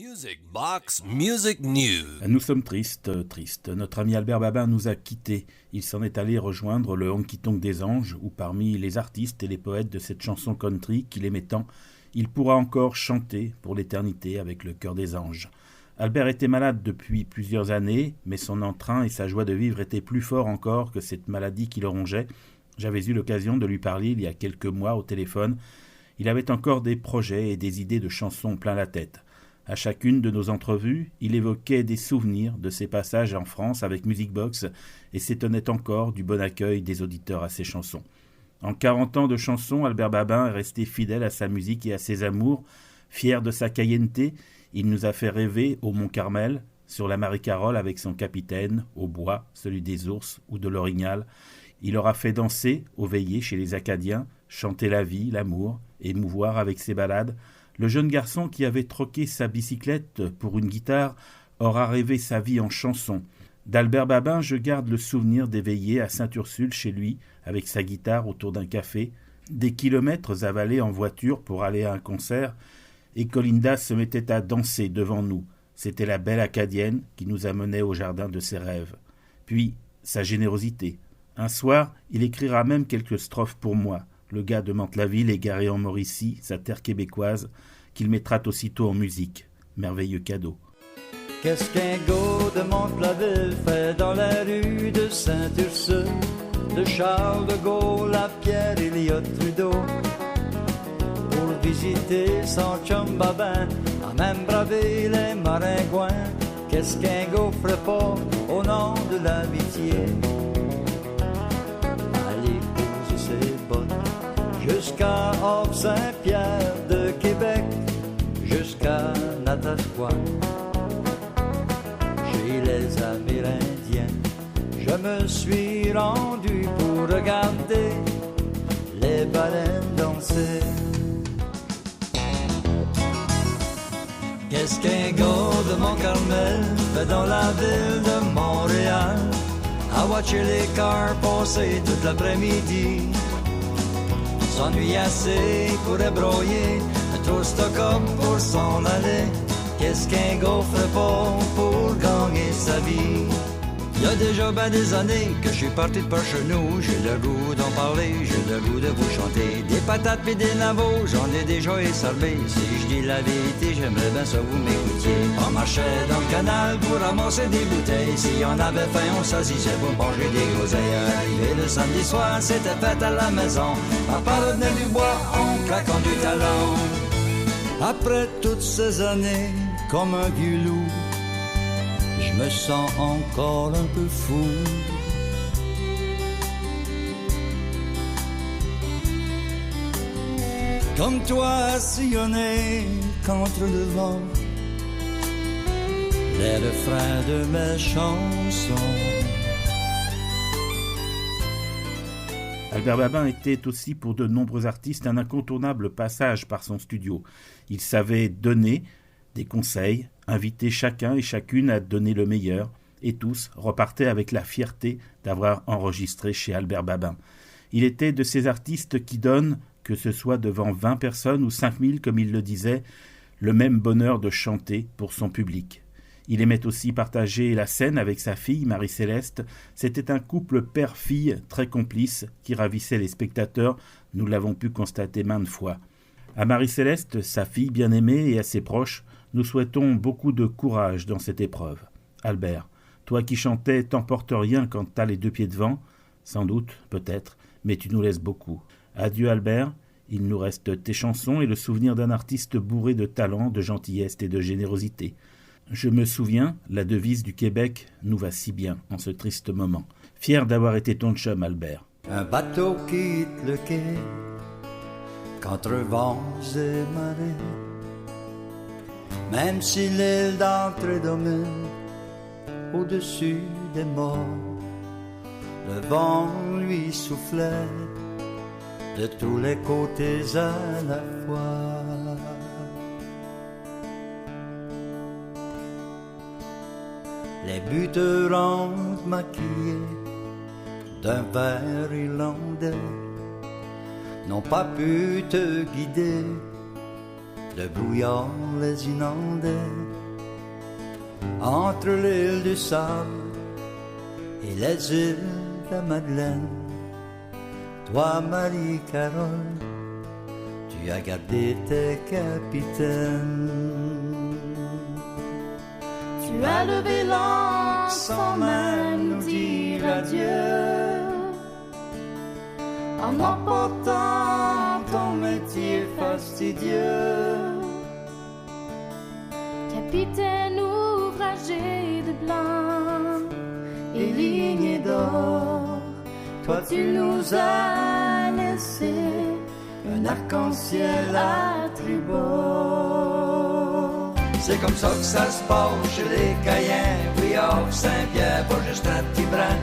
Music Box Music News. Nous sommes tristes. Notre ami Albert Babin nous a quittés. Il s'en est allé rejoindre le honky-tonk des anges, où parmi les artistes et les poètes de cette chanson country qu'il aimait tant, il pourra encore chanter pour l'éternité avec le cœur des anges. Albert était malade depuis plusieurs années, mais son entrain et sa joie de vivre étaient plus forts encore que cette maladie qui le rongeait. J'avais eu l'occasion de lui parler il y a quelques mois au téléphone. Il avait encore des projets et des idées de chansons plein la tête. À chacune de nos entrevues, il évoquait des souvenirs de ses passages en France avec Music Box et s'étonnait encore du bon accueil des auditeurs à ses chansons. En 40 ans de chansons, Albert Babin est resté fidèle à sa musique et à ses amours. Fier de sa cayenneté, il nous a fait rêver au Mont-Carmel, sur la Marie-Carole avec son capitaine, au bois, celui des ours ou de l'Orignal. Il aura fait danser, aux veillées chez les Acadiens, chanter la vie, l'amour, émouvoir avec ses ballades. Le jeune garçon qui avait troqué sa bicyclette pour une guitare aura rêvé sa vie en chanson. D'Albert Babin, je garde le souvenir des veillées à Sainte-Ursule chez lui, avec sa guitare autour d'un café, des kilomètres avalés en voiture pour aller à un concert, et Colinda se mettait à danser devant nous. C'était la belle Acadienne qui nous amenait au jardin de ses rêves. Puis, sa générosité. Un soir, il écrira même quelques strophes pour moi, le gars de Mantes-la-Ville égaré en Mauricie, sa terre québécoise, qu'il mettra aussitôt en musique. Merveilleux cadeau. Qu'est-ce qu'un gars de Mantes-la-Ville fait dans la rue de Sainte-Ursule, de Charles de Gaulle à Pierre-Éliott Trudeau, pour visiter son chum Babin, a même bravé les maringouins. Qu'est-ce qu'un gars ferait pas au nom de l'amitié? Aller poser ses bottes jusqu'à Orbe-Saint-Pierre de Québec, jusqu'à Natashquan. Chez les Amérindiens, je me suis rendu pour regarder les baleines danser. Qu'est-ce qu'un gars de Mont-Carmel fait dans la ville de Montréal, à watcher les cars passer toute l'après-midi? S'ennuie assez, pourrait broyer, mais trop stock-up pour s'en aller. Qu'est-ce qu'un gars ferait pas pour gagner sa vie? Il y a déjà ben des années que je suis parti de par chez nous. J'ai le goût d'en parler, j'ai le goût de vous chanter. Des patates pis des navots, j'en ai déjà essarbé. Si je dis la vérité, j'aimerais bien ça vous m'écoutiez. On marchait dans le canal pour ramasser des bouteilles. Si on avait faim, on s'assisait pour manger des groseilles. Arrivé le samedi soir, c'était fête à la maison. Papa revenait du bois en claquant du talon. Après toutes ces années, comme un vieux loup, je me sens encore un peu fou. Comme toi sillonner contre le vent les refrains de mes chansons. Albert Babin était aussi pour de nombreux artistes un incontournable passage par son studio. Il savait donner des conseils, inviter chacun et chacune à donner le meilleur, et tous repartaient avec la fierté d'avoir enregistré chez Albert Babin. Il était de ces artistes qui donnent, que ce soit devant 20 personnes ou 5000 comme il le disait, le même bonheur de chanter pour son public. Il aimait aussi partager la scène avec sa fille Marie-Céleste. C'était un couple père-fille très complice qui ravissait les spectateurs, nous l'avons pu constater maintes fois. À Marie-Céleste, sa fille bien-aimée, et à ses proches, nous souhaitons beaucoup de courage dans cette épreuve. Albert, toi qui chantais, t'emportes rien quand t'as les deux pieds devant, sans doute, peut-être, mais tu nous laisses beaucoup. Adieu Albert, il nous reste tes chansons et le souvenir d'un artiste bourré de talent, de gentillesse et de générosité. Je me souviens, la devise du Québec nous va si bien en ce triste moment. Fier d'avoir été ton chum, Albert. Un bateau quitte le quai contre vents et marées. Même si l'île d'entrée domine au-dessus des morts, le vent lui soufflait de tous les côtés à la fois. Les buterantes maquillées d'un verre irlandais n'ont pas pu te guider le brouillard les inondait. Entre l'île du Sable et les îles de la Madeleine, toi, Marie-Carole, tu as gardé tes capitaines. Tu as levé l'ancre sans même nous dire adieu, en emportant ton métier fastidieux. Capitaine ouvragé de blanc et ligné d'or, toi tu nous as laissé un arc-en-ciel à tribord. C'est comme ça que ça se passe chez les Caïens, oui, hors Saint-Pierre, pas juste un petit brin.